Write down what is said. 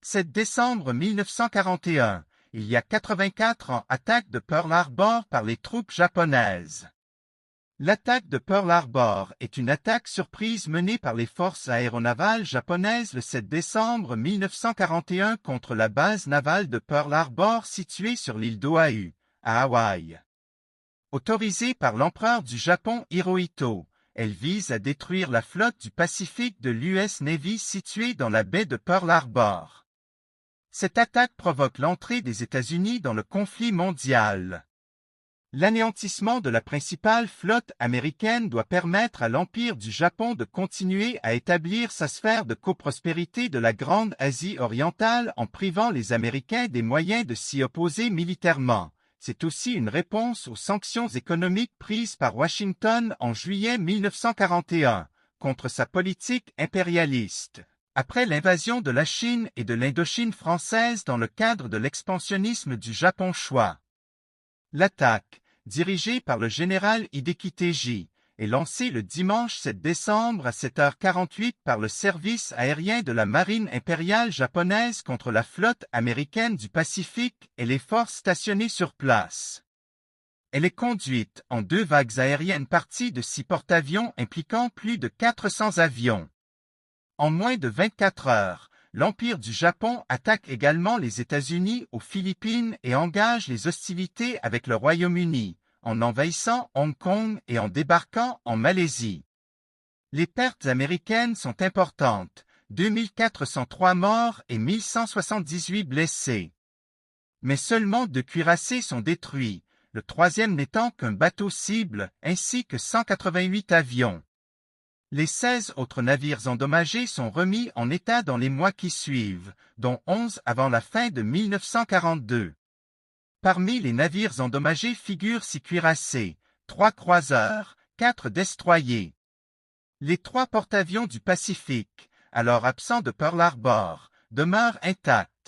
7 décembre 1941, il y a 84 ans, attaque de Pearl Harbor par les troupes japonaises. L'attaque de Pearl Harbor est une attaque surprise menée par les forces aéronavales japonaises le 7 décembre 1941 contre la base navale de Pearl Harbor située sur l'île d'Oahu, à Hawaï. Autorisée par l'empereur du Japon Hirohito, elle vise à détruire la flotte du Pacifique de l'US Navy située dans la baie de Pearl Harbor. Cette attaque provoque l'entrée des États-Unis dans le conflit mondial. L'anéantissement de la principale flotte américaine doit permettre à l'Empire du Japon de continuer à établir sa sphère de coprospérité de la Grande Asie orientale en privant les Américains des moyens de s'y opposer militairement. C'est aussi une réponse aux sanctions économiques prises par Washington en juillet 1941 contre sa politique impérialiste. Après l'invasion de la Chine et de l'Indochine française dans le cadre de l'expansionnisme du Japon Shōwa. L'attaque, dirigée par le général Hideki Teiji, est lancée le dimanche 7 décembre à 7h48 par le service aérien de la marine impériale japonaise contre la flotte américaine du Pacifique et les forces stationnées sur place. Elle est conduite en 2 vagues aériennes parties de 6 porte-avions impliquant plus de 400 avions. En moins de 24 heures, l'Empire du Japon attaque également les États-Unis aux Philippines et engage les hostilités avec le Royaume-Uni, en envahissant Hong Kong et en débarquant en Malaisie. Les pertes américaines sont importantes, 2403 morts et 1178 blessés. Mais seulement 2 cuirassés sont détruits, le 3e n'étant qu'un bateau cible, ainsi que 188 avions. Les 16 autres navires endommagés sont remis en état dans les mois qui suivent, dont 11 avant la fin de 1942. Parmi les navires endommagés figurent 6 cuirassés, 3 croiseurs, 4 destroyers. Les 3 porte-avions du Pacifique, alors absents de Pearl Harbor, demeurent intacts.